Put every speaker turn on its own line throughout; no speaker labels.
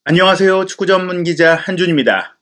안녕하세요. 축구 전문 기자 한준입니다.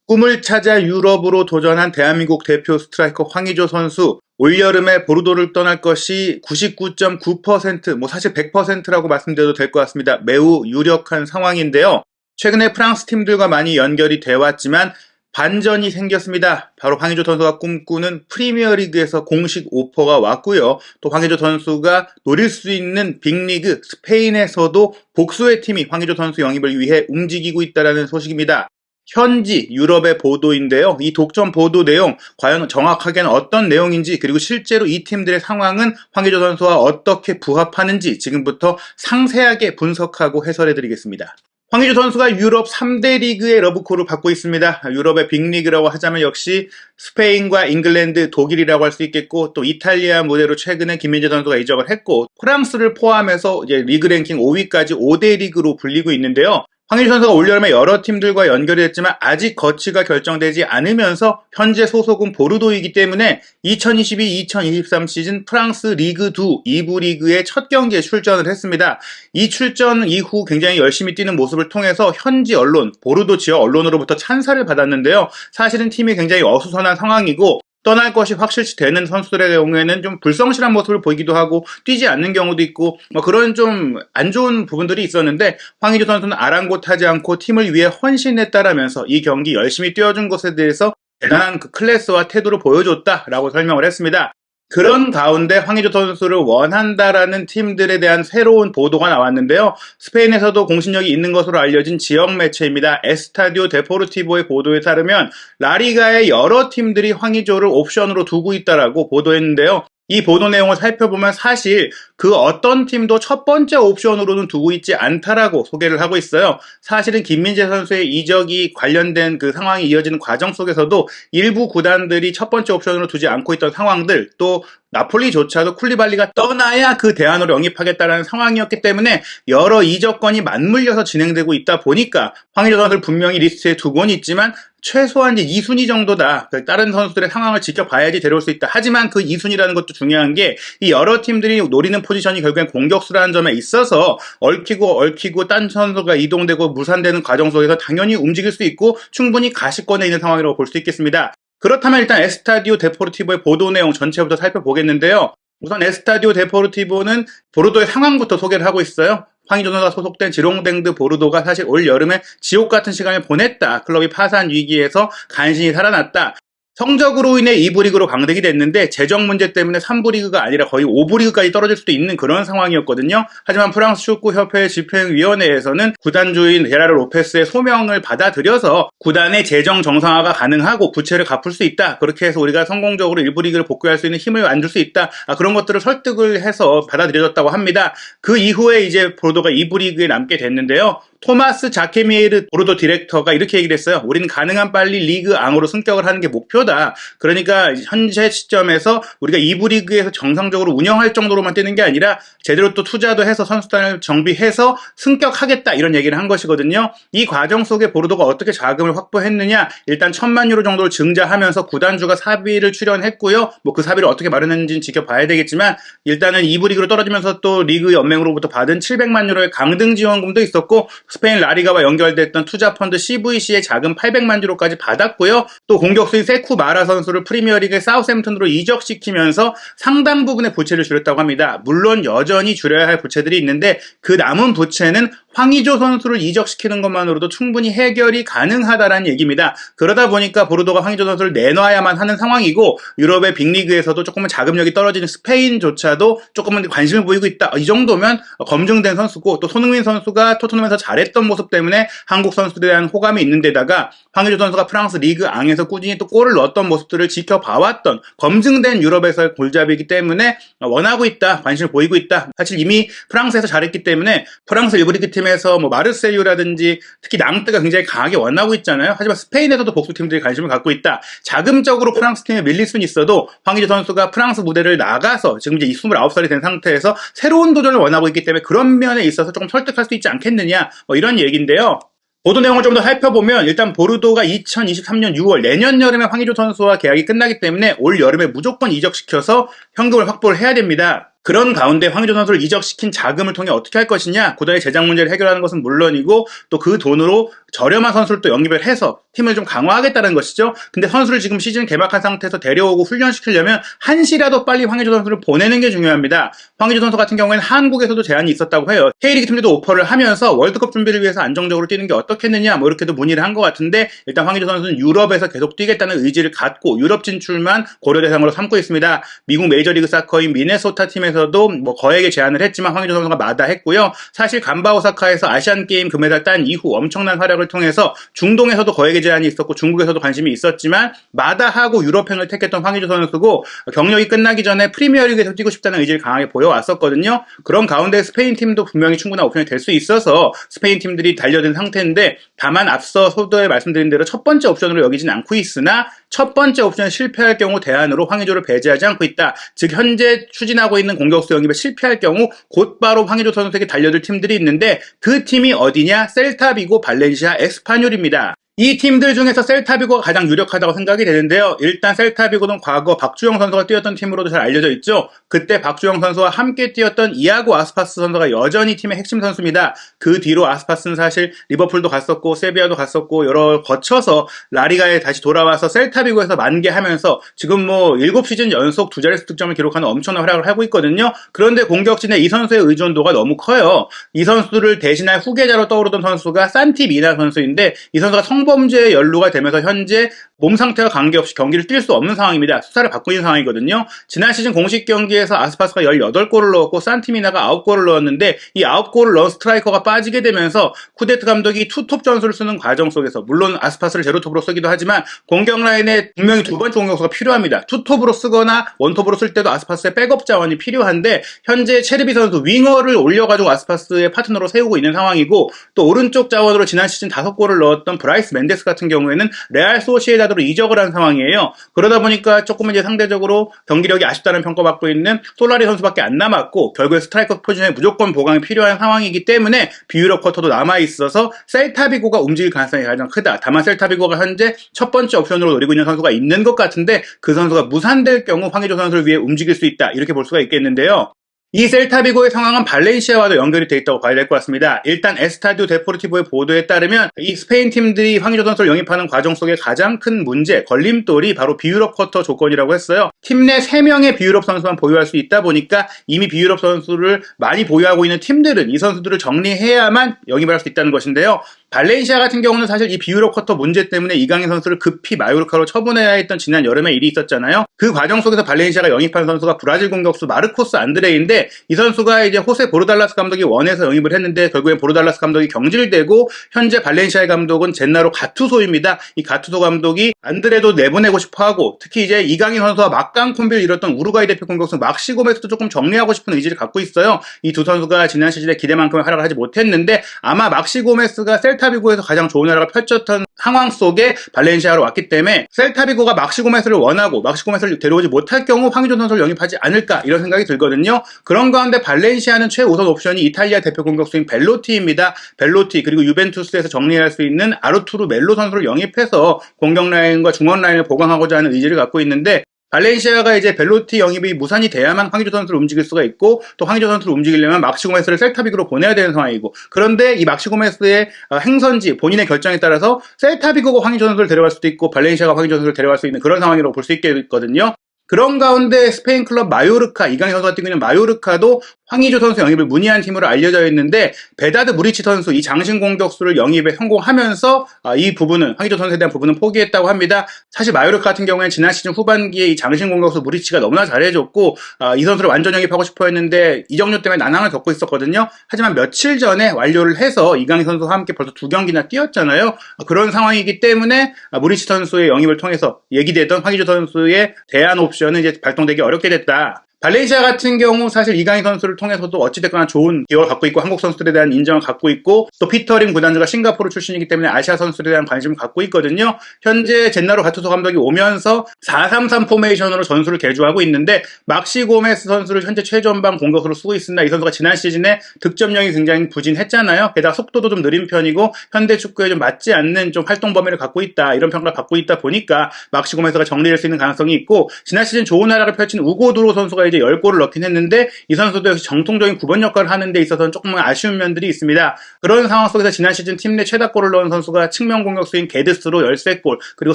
꿈을 찾아 유럽으로 도전한 대한민국 대표 스트라이커 황의조 선수, 올여름에 보르도를 떠날 것이 99.9%, 사실 100%라고 말씀드려도 될 것 같습니다. 매우 유력한 상황인데요. 최근에 프랑스 팀들과 많이 연결이 돼 왔지만 반전이 생겼습니다. 바로 황의조 선수가 꿈꾸는 프리미어리그에서 공식 오퍼가 왔고요. 또 황의조 선수가 노릴 수 있는 빅리그 스페인에서도 복수의 팀이 황의조 선수 영입을 위해 움직이고 있다는 소식입니다. 현지 유럽의 보도인데요. 이 독점 보도 내용 과연 정확하게는 어떤 내용인지, 그리고 실제로 이 팀들의 상황은 황의조 선수와 어떻게 부합하는지 지금부터 상세하게 분석하고 해설해드리겠습니다. 황의조 선수가 유럽 3대 리그의 러브콜을 받고 있습니다. 유럽의 빅리그라고 하자면 역시 스페인과 잉글랜드, 독일이라고 할 수 있겠고, 또 이탈리아 무대로 최근에 김민재 선수가 이적을 했고, 프랑스를 포함해서 이제 리그 랭킹 5위까지 5대 리그로 불리고 있는데요. 황의조 선수가 올여름에 여러 팀들과 연결이 됐지만 아직 거치가 결정되지 않으면서 현재 소속은 보르도이기 때문에 2022-2023 시즌 프랑스 리그2 2부 리그의 첫 경기에 출전을 했습니다. 이 출전 이후 굉장히 열심히 뛰는 모습을 통해서 현지 언론, 보르도 지역 언론으로부터 찬사를 받았는데요. 사실은 팀이 굉장히 어수선한 상황이고, 떠날 것이 확실시 되는 선수들의 경우에는 좀 불성실한 모습을 보이기도 하고 뛰지 않는 경우도 있고 그런 좀 안 좋은 부분들이 있었는데, 황의조 선수는 아랑곳하지 않고 팀을 위해 헌신했다라면서 이 경기 열심히 뛰어준 것에 대해서 대단한 그 클래스와 태도를 보여줬다라고 설명을 했습니다. 그런 가운데 황의조 선수를 원한다라는 팀들에 대한 새로운 보도가 나왔는데요. 스페인에서도 공신력이 있는 것으로 알려진 지역 매체입니다. 에스타디오 데포르티보의 보도에 따르면 라리가의 여러 팀들이 황의조를 옵션으로 두고 있다라고 보도했는데요. 이 보도 내용을 살펴보면 사실 그 어떤 팀도 첫 번째 옵션으로는 두고 있지 않다라고 소개를 하고 있어요. 사실은 김민재 선수의 이적이 관련된 그 상황이 이어지는 과정 속에서도 일부 구단들이 첫 번째 옵션으로 두지 않고 있던 상황들, 또 나폴리조차도 쿨리발리가 떠나야 그 대안으로 영입하겠다라는 상황이었기 때문에 여러 이적권이 맞물려서 진행되고 있다 보니까 황의조 선수를 분명히 리스트에 두고는 있지만 최소한 이제 2순위 정도다. 다른 선수들의 상황을 지켜봐야지 데려올 수 있다. 하지만 그 2순위라는 것도 중요한 게, 이 여러 팀들이 노리는 포지션이 결국엔 공격수라는 점에 있어서 얽히고 딴 선수가 이동되고 무산되는 과정 속에서 당연히 움직일 수 있고 충분히 가시권에 있는 상황이라고 볼 수 있겠습니다. 그렇다면 일단 에스타디오 데포르티보의 보도 내용 전체부터 살펴보겠는데요. 우선 에스타디오 데포르티보는 보르도의 상황부터 소개를 하고 있어요. 황의조 선수가 소속된 지롱댕드 보르도가 사실 올 여름에 지옥 같은 시간을 보냈다. 클럽이 파산 위기에서 간신히 살아났다. 성적으로 인해 2부 리그로 강등이 됐는데 재정 문제 때문에 3부 리그가 아니라 거의 5부 리그까지 떨어질 수도 있는 그런 상황이었거든요. 하지만 프랑스 축구협회 집행위원회에서는 구단주인 제라르 로페스의 소명을 받아들여서 구단의 재정 정상화가 가능하고 부채를 갚을 수 있다. 그렇게 해서 우리가 성공적으로 1부 리그를 복귀할 수 있는 힘을 안줄 수 있다. 그런 것들을 설득을 해서 받아들여졌다고 합니다. 그 이후에 이제 보르도가 2부 리그에 남게 됐는데요. 토마스 자케미에르 보르도 디렉터가 이렇게 얘기를 했어요. 우리는 가능한 빨리 리그 앙으로 승격을 하는 게 목표다. 그러니까 현재 시점에서 우리가 2부 리그에서 정상적으로 운영할 정도로만 뛰는 게 아니라 제대로 또 투자도 해서 선수단을 정비해서 승격하겠다, 이런 얘기를 한 것이거든요. 이 과정 속에 보르도가 어떻게 자금을 확보했느냐, 일단 1,000만 유로 정도를 증자하면서 구단주가 사비를 출연했고요. 그 사비를 어떻게 마련했는지는 지켜봐야 되겠지만 일단은 2부 리그로 떨어지면서 또 리그 연맹으로부터 받은 700만 유로의 강등 지원금도 있었고, 스페인 라리가와 연결됐던 투자펀드 CVC의 자금 800만 유로까지 받았고요. 또 공격수인 세쿠 마라 선수를 프리미어리그 사우샘튼으로 이적시키면서 상당 부분의 부채를 줄였다고 합니다. 물론 여전히 줄여야 할 부채들이 있는데 그 남은 부채는 황의조 선수를 이적시키는 것만으로도 충분히 해결이 가능하다라는 얘기입니다. 그러다 보니까 보르도가 황의조 선수를 내놔야만 하는 상황이고, 유럽의 빅리그에서도 조금은 자금력이 떨어지는 스페인조차도 조금은 관심을 보이고 있다. 이 정도면 검증된 선수고, 또 손흥민 선수가 토트넘에서 잘했던 모습 때문에 한국 선수들에 대한 호감이 있는 데다가 황의조 선수가 프랑스 리그 앙에서 꾸준히 또 골을 넣었던 모습들을 지켜봐왔던 검증된 유럽에서의 골잡이이기 때문에 원하고 있다, 관심을 보이고 있다. 사실 이미 프랑스에서 잘했기 때문에 프랑스 일부 리그 팀에서 마르세유라든지 특히 낭뜨가 굉장히 강하게 원하고 있잖아요. 하지만 스페인에서도 복수팀들이 관심을 갖고 있다. 자금적으로 프랑스 팀에 밀릴 수는 있어도 황의조 선수가 프랑스 무대를 나가서 지금 이제 29살이 된 상태에서 새로운 도전을 원하고 있기 때문에 그런 면에 있어서 조금 설득할 수 있지 않겠느냐, 이런 얘기인데요. 보도 내용을 좀 더 살펴보면 일단 보르도가 2023년 6월 내년 여름에 황의조 선수와 계약이 끝나기 때문에 올 여름에 무조건 이적시켜서 현금을 확보를 해야 됩니다. 그런 가운데 황의조 선수를 이적시킨 자금을 통해 어떻게 할 것이냐, 구단의 재정 문제를 해결하는 것은 물론이고 또 그 돈으로 저렴한 선수를 또 영입을 해서 팀을 좀 강화하겠다는 것이죠. 근데 선수를 지금 시즌 개막한 상태에서 데려오고 훈련시키려면 한시라도 빨리 황의조 선수를 보내는 게 중요합니다. 황의조 선수 같은 경우에는 한국에서도 제안이 있었다고 해요. K리그 팀들도 오퍼를 하면서 월드컵 준비를 위해서 안정적으로 뛰는 게 어떻겠느냐 뭐 이렇게도 문의를 한 것 같은데, 일단 황의조 선수는 유럽에서 계속 뛰겠다는 의지를 갖고 유럽 진출만 고려 대상으로 삼고 있습니다. 미국 메이저리그 사커인 미네소타 팀에서도 뭐 거액의 제안을 했지만 황의조 선수가 마다했고요. 사실 간바 오사카에서 아시안게임 금메달 딴 이후 엄청난 활약을 통해서 중동에서도 거액의 제안이 있었고 중국에서도 관심이 있었지만 마다하고 유럽행을 택했던 황의조 선수고, 경력이 끝나기 전에 프리미어리그에서 뛰고 싶다는 의지를 강하게 보여왔었거든요. 그런 가운데 스페인 팀도 분명히 충분한 옵션이 될 수 있어서 스페인 팀들이 달려든 상태인데, 다만 앞서 소도에 말씀드린 대로 첫 번째 옵션으로 여기진 않고 있으나 첫 번째 옵션이 실패할 경우 대안으로 황의조를 배제하지 않고 있다. 즉 현재 추진하고 있는 공격수 영입에 실패할 경우 곧바로 황의조 선수에게 달려들 팀들이 있는데, 그 팀이 어디냐? 셀타비고, 발렌시아, 에스파뇰입니다. 이 팀들 중에서 셀타비고가 가장 유력하다고 생각이 되는데요. 일단 셀타비고는 과거 박주영 선수가 뛰었던 팀으로도 잘 알려져 있죠. 그때 박주영 선수와 함께 뛰었던 이아고 아스파스 선수가 여전히 팀의 핵심 선수입니다. 그 뒤로 아스파스는 사실 리버풀도 갔었고 세비야도 갔었고 여러 거쳐서 라리가에 다시 돌아와서 셀타비고에서 만개하면서 지금 뭐 7시즌 연속 두 자릿수 득점을 기록하는 엄청난 활약을 하고 있거든요. 그런데 공격진에 이 선수의 의존도가 너무 커요. 이 선수를 대신할 후계자로 떠오르던 선수가 산티 미나 선수인데, 이 선수가 성범죄에 연루가 되면서 현재 몸 상태와 관계없이 경기를 뛸 수 없는 상황입니다. 수사를 받고 있는 상황이거든요. 지난 시즌 공식 경기에서 아스파스가 18골을 넣었고 산티미나가 9골을 넣었는데, 이 9골을 넣은 스트라이커가 빠지게 되면서 쿠데트 감독이 투톱 전술을 쓰는 과정 속에서, 물론 아스파스를 제로톱으로 쓰기도 하지만 공격 라인에 분명히 두 번째 공격수가 필요합니다. 투톱으로 쓰거나 원톱으로 쓸 때도 아스파스의 백업 자원이 필요한데, 현재 체르비 선수 윙어를 올려가지고 아스파스의 파트너로 세우고 있는 상황이고, 또 오른쪽 자원으로 지난 시즌 5골을 넣었던 브라이스 맨데스 같은 경우에는 레알 소시에다드로 이적을 한 상황이에요. 그러다 보니까 조금 이제 상대적으로 경기력이 아쉽다는 평가받고 있는 솔라리 선수밖에 안 남았고, 결국에 스트라이커 포지션에 무조건 보강이 필요한 상황이기 때문에 비유럽 쿼터도 남아있어서 셀타비고가 움직일 가능성이 가장 크다. 다만 셀타비고가 현재 첫 번째 옵션으로 노리고 있는 선수가 있는 것 같은데, 그 선수가 무산될 경우 황의조 선수를 위해 움직일 수 있다, 이렇게 볼 수가 있겠는데요. 이 셀타비고의 상황은 발렌시아와도 연결이 돼 있다고 봐야 될 것 같습니다. 일단 에스타디오 데포르티보의 보도에 따르면 이 스페인 팀들이 황의조 선수를 영입하는 과정 속에 가장 큰 문제, 걸림돌이 바로 비유럽 쿼터 조건이라고 했어요. 팀 내 3명의 비유럽 선수만 보유할 수 있다 보니까 이미 비유럽 선수를 많이 보유하고 있는 팀들은 이 선수들을 정리해야만 영입을 할 수 있다는 것인데요. 발렌시아 같은 경우는 사실 이 비유럽 쿼터 문제 때문에 이강인 선수를 급히 마요르카로 처분해야 했던 지난 여름에 일이 있었잖아요. 그 과정 속에서 발렌시아가 영입한 선수가 브라질 공격수 마르코스 안드레인데, 이 선수가 이제 호세 보르달라스 감독이 원해서 영입을 했는데 결국엔 보르달라스 감독이 경질되고 현재 발렌시아의 감독은 젠나로 가투소입니다. 이 가투소 감독이 안드레도 내보내고 싶어하고, 특히 이제 이강인 선수와 막강 콤비를 이뤘던 우루과이 대표 공격수 막시 고메스도 조금 정리하고 싶은 의지를 갖고 있어요. 이 두 선수가 지난 시즌에 기대만큼의 활약을 하지 못했는데, 아마 막시 고메스가 셀타비고에서 가장 좋은 활약을 펼쳤던 상황 속에 발렌시아로 왔기 때문에 셀타비고가 막시 고메스를 원하고 막시 고메스를 데려오지 못할 경우 황의조 선수를 영입하지 않을까, 이런 생각이 들거든요. 그런 가운데 발렌시아는 최우선 옵션이 이탈리아 대표 공격수인 벨로티입니다. 벨로티, 그리고 유벤투스에서 정리할 수 있는 아르투르 멜로 선수를 영입해서 공격 라인과 중원 라인을 보강하고자 하는 의지를 갖고 있는데, 발렌시아가 이제 벨로티 영입이 무산이 돼야만 황의조 선수를 움직일 수가 있고, 또 황의조 선수를 움직이려면 막시 고메스를 셀타비고로 보내야 되는 상황이고, 그런데 이 막시 고메스의 행선지, 본인의 결정에 따라서 셀타비고가 황의조 선수를 데려갈 수도 있고 발렌시아가 황의조 선수를 데려갈 수 있는 그런 상황이라고 볼 수 있겠거든요. 그런 가운데 스페인 클럽 마요르카, 이강인 선수가 뛰고 있는 마요르카도 황의조 선수 영입을 문의한 팀으로 알려져 있는데, 베다드 무리치 선수, 이 장신 공격수를 영입에 성공하면서 이 부분은, 황의조 선수에 대한 부분은 포기했다고 합니다. 사실 마요르카 같은 경우에는 지난 시즌 후반기에 이 장신 공격수 무리치가 너무나 잘해줬고 이 선수를 완전 영입하고 싶어 했는데 이적료 때문에 난항을 겪고 있었거든요. 하지만 며칠 전에 완료를 해서 이강인 선수와 함께 벌써 2경기나 뛰었잖아요. 그런 상황이기 때문에 무리치 선수의 영입을 통해서 얘기되던 황의조 선수의 대안 옵션은 이제 발동되기 어렵게 됐다. 발렌시아 같은 경우 사실 이강인 선수를 통해서도 어찌됐거나 좋은 기여를 갖고 있고, 한국 선수들에 대한 인정을 갖고 있고, 또 피터림 구단주가 싱가포르 출신이기 때문에 아시아 선수들에 대한 관심을 갖고 있거든요. 현재 젠나로 가투소 감독이 오면서 4-3-3 포메이션으로 전술을 개조하고 있는데, 막시 고메스 선수를 현재 최전방 공격으로 쓰고 있습니다. 이 선수가 지난 시즌에 득점력이 굉장히 부진했잖아요. 게다가 속도도 좀 느린 편이고 현대 축구에 좀 맞지 않는 좀 활동 범위를 갖고 있다, 이런 평가를 받고 있다 보니까 막시 고메스가 정리될 수 있는 가능성이 있고, 지난 시즌 좋은 활약을 펼친 우고드로 선수가 이제 이제 10골을 넣긴 했는데 이 선수도 역시 정통적인 9번 역할을 하는 데 있어서는 조금 아쉬운 면들이 있습니다. 그런 상황 속에서 지난 시즌 팀 내 최다골을 넣은 선수가 측면 공격수인 게드스로 13골, 그리고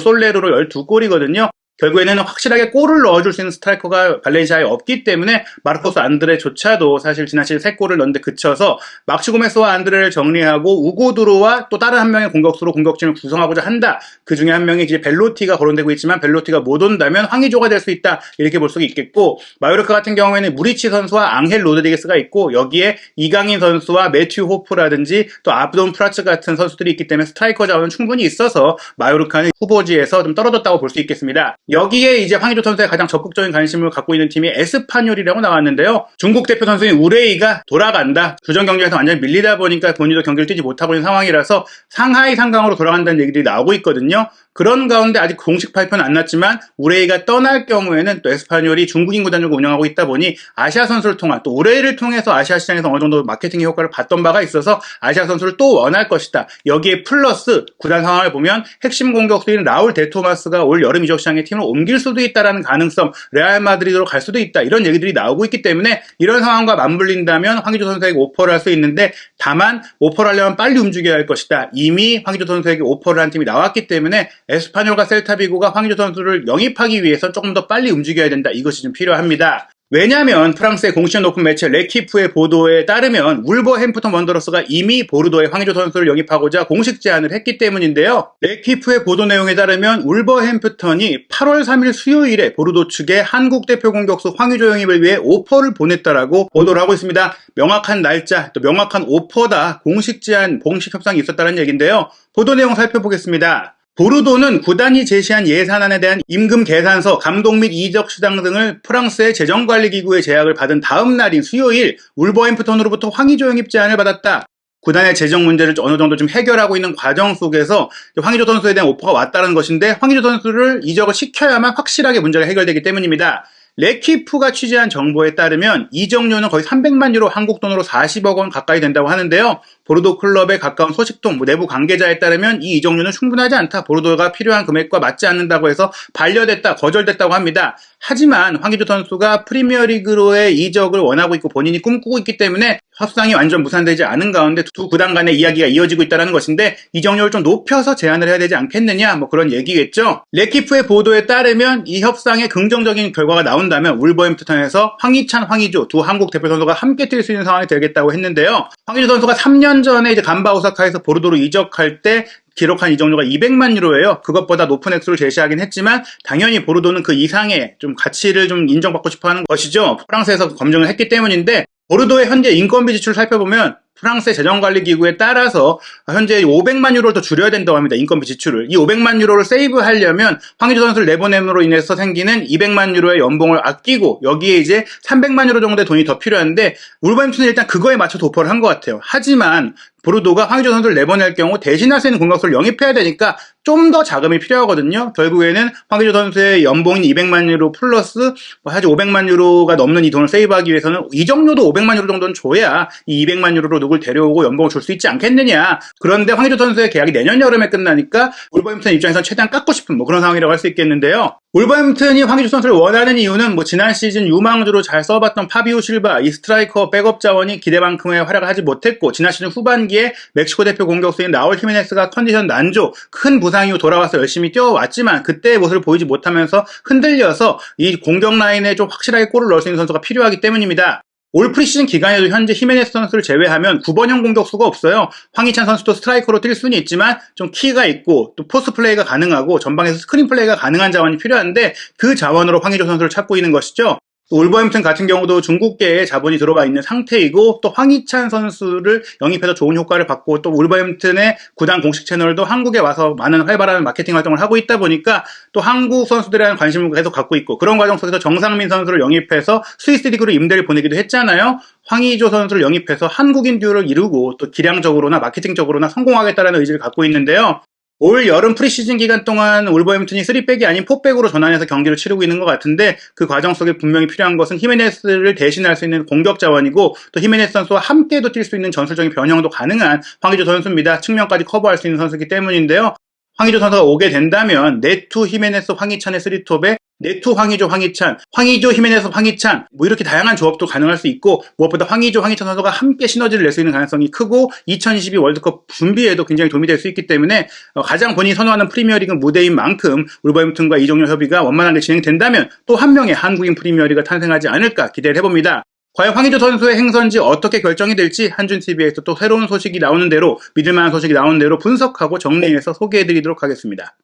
솔레르로 12골이거든요. 결국에는 확실하게 골을 넣어줄 수 있는 스트라이커가 발렌시아에 없기 때문에 마르코스 안드레조차도 사실 지난 시즌 3골을 넣는데 그쳐서 막시 고메스와 안드레를 정리하고 우고드로와 또 다른 한 명의 공격수로 공격진을 구성하고자 한다. 그 중에 한 명이 이제 벨로티가 거론되고 있지만 벨로티가 못 온다면 황의조가 될 수 있다. 이렇게 볼 수가 있겠고, 마요르카 같은 경우에는 무리치 선수와 앙헬 로드리게스가 있고 여기에 이강인 선수와 매튜 호프라든지 또 아브돈 프라츠 같은 선수들이 있기 때문에 스트라이커 자원은 충분히 있어서 마요르카는 후보지에서 좀 떨어졌다고 볼 수 있겠습니다. 여기에 이제 황의조 선수의 가장 적극적인 관심을 갖고 있는 팀이 에스파뇰이라고 나왔는데요. 중국 대표 선수인 우레이가 돌아간다. 주전 경기에서 완전히 밀리다 보니까 본인도 경기를 뛰지 못하고 있는 상황이라서 상하이 상강으로 돌아간다는 얘기들이 나오고 있거든요. 그런 가운데 아직 공식 발표는 안 났지만 우레이가 떠날 경우에는 또 에스파뇰이 중국인 구단을 운영하고 있다 보니 아시아 선수를 통한, 또 우레이를 통해서 아시아 시장에서 어느 정도 마케팅 효과를 봤던 바가 있어서 아시아 선수를 또 원할 것이다. 여기에 플러스 구단 상황을 보면 핵심 공격수인 라울 데토마스가 올 여름 이적 시장에 팀을 옮길 수도 있다라는 가능성, 레알 마드리드로 갈 수도 있다, 이런 얘기들이 나오고 있기 때문에 이런 상황과 맞물린다면 황의조 선수에게 오퍼를 할 수 있는데, 다만 오퍼를 하려면 빨리 움직여야 할 것이다. 이미 황의조 선수에게 오퍼를 한 팀이 나왔기 때문에 에스파뇰과 셀타비고가 황의조 선수를 영입하기 위해서 조금 더 빨리 움직여야 된다. 이것이 좀 필요합니다. 왜냐하면 프랑스의 공식 높은 매체 레키프의 보도에 따르면 울버햄프턴 원더러스가 이미 보르도에 황의조 선수를 영입하고자 공식 제안을 했기 때문인데요. 레키프의 보도 내용에 따르면 울버햄프턴이 8월 3일 수요일에 보르도 측에 한국 대표 공격수 황의조 영입을 위해 오퍼를 보냈다라고 보도를 하고 있습니다. 명확한 날짜, 또 명확한 오퍼다, 공식 제안, 공식 협상이 있었다는 얘기인데요. 보도 내용 살펴보겠습니다. 보르도는 구단이 제시한 예산안에 대한 임금 계산서, 감독 및 이적 시장 등을 프랑스의 재정관리기구의 제약을 받은 다음 날인 수요일 울버햄프턴으로부터 황의조 영입 제안을 받았다. 구단의 재정 문제를 어느 정도 좀 해결하고 있는 과정 속에서 황의조 선수에 대한 오퍼가 왔다는 것인데, 황의조 선수를 이적을 시켜야만 확실하게 문제가 해결되기 때문입니다. 레키프가 취재한 정보에 따르면 이적료는 거의 300만 유로, 한국 돈으로 40억 원 가까이 된다고 하는데요. 보르도 클럽에 가까운 소식통, 내부 관계자에 따르면 이 이적료는 충분하지 않다, 보르도가 필요한 금액과 맞지 않는다고 해서 반려됐다, 거절됐다고 합니다. 하지만 황의조 선수가 프리미어리그로의 이적을 원하고 있고 본인이 꿈꾸고 있기 때문에 협상이 완전 무산되지 않은 가운데 두 구단 간의 이야기가 이어지고 있다는 것인데, 이적료를 좀 높여서 제안을 해야 되지 않겠느냐, 뭐 그런 얘기겠죠. 레키프의 보도에 따르면 이 협상에 긍정적인 결과가 나온다면 울버햄프턴에서 황희찬, 황의조 두 한국 대표 선수가 함께 뛸 수 있는 상황이 되겠다고 했는데요. 황의조 선수가 3년 전에 이제 간바 오사카에서 보르도로 이적할 때 기록한 이적료가 200만 유로예요. 그것보다 높은 액수를 제시하긴 했지만 당연히 보르도는 그 이상의 좀 가치를 좀 인정받고 싶어하는 것이죠. 프랑스에서 검증을 했기 때문인데, 보르도의 현재 인건비 지출을 살펴보면 프랑스의 재정관리기구에 따라서 현재 500만 유로를 더 줄여야 된다고 합니다. 인건비 지출을. 이 500만 유로를 세이브하려면 황의조 선수를 내보냄으로 인해서 생기는 200만 유로의 연봉을 아끼고 여기에 이제 300만 유로 정도의 돈이 더 필요한데, 울버햄튼은 일단 그거에 맞춰서 오퍼를 한 것 같아요. 하지만 보르도가 황의조 선수를 내보낼 경우 대신할 수 있는 공격수를 영입해야 되니까 좀 더 자금이 필요하거든요. 결국에는 황의조 선수의 연봉인 200만 유로 플러스 사실 500만 유로가 넘는 이 돈을 세이브하기 위해서는 이적료도 500만 유로 정도는 줘야 이 200만 유로로 누굴 데려오고 연봉을 줄 수 있지 않겠느냐. 그런데 황의조 선수의 계약이 내년 여름에 끝나니까 울버햄튼 입장에서는 최대한 깎고 싶은 그런 상황이라고 할 수 있겠는데요. 울버햄튼이 황의조 선수를 원하는 이유는 지난 시즌 유망주로 잘 써봤던 파비오 실바, 이 스트라이커 백업 자원이 기대만큼의 활약을 하지 못했고, 지난 시즌 후반기에 멕시코 대표 공격수인 라울 히메네스가 컨디션 난조, 큰 부상 이후 돌아와서 열심히 뛰어왔지만 그때의 모습을 보이지 못하면서 흔들려서 이 공격 라인에 좀 확실하게 골을 넣을 수 있는 선수가 필요하기 때문입니다. 올 프리시즌 기간에도 현재 히메네스 선수를 제외하면 9번형 공격수가 없어요. 황희찬 선수도 스트라이커로 뛸 수는 있지만 좀 키가 있고 또 포스트 플레이가 가능하고 전방에서 스크린 플레이가 가능한 자원이 필요한데, 그 자원으로 황의조 선수를 찾고 있는 것이죠. 울버햄튼 같은 경우도 중국계에 자본이 들어가 있는 상태이고, 또 황희찬 선수를 영입해서 좋은 효과를 받고, 또 울버햄튼의 구단 공식 채널도 한국에 와서 많은 활발한 마케팅 활동을 하고 있다 보니까 또 한국 선수들에 대한 관심을 계속 갖고 있고, 그런 과정 속에서 정상민 선수를 영입해서 스위스 리그로 임대를 보내기도 했잖아요. 황의조 선수를 영입해서 한국인 듀오를 이루고 또 기량적으로나 마케팅적으로나 성공하겠다는 의지를 갖고 있는데요. 올 여름 프리시즌 기간 동안 울버햄튼이 3백이 아닌 4백으로 전환해서 경기를 치르고 있는 것 같은데, 그 과정 속에 분명히 필요한 것은 히메네스를 대신할 수 있는 공격 자원이고, 또 히메네스 선수와 함께도 뛸 수 있는 전술적인 변형도 가능한 황의조 선수입니다. 측면까지 커버할 수 있는 선수이기 때문인데요. 황의조 선수가 오게 된다면 네투, 히메네스, 황희찬의 3톱에 네투 황의조 황희찬, 황의조 히메네스 황희찬 뭐 이렇게 다양한 조합도 가능할 수 있고 무엇보다 황의조 황희찬 선수가 함께 시너지를 낼 수 있는 가능성이 크고 2022 월드컵 준비에도 굉장히 도움이 될 수 있기 때문에 가장 본인이 선호하는 프리미어리그 무대인 만큼 울버햄튼과 이정열 협의가 원만하게 진행된다면 또 한 명의 한국인 프리미어리그가 탄생하지 않을까 기대를 해봅니다. 과연 황의조 선수의 행선지 어떻게 결정이 될지 한준TV에서 또 새로운 소식이 나오는 대로 믿을만한 소식이 나오는 대로 분석하고 정리해서 소개해드리도록 하겠습니다.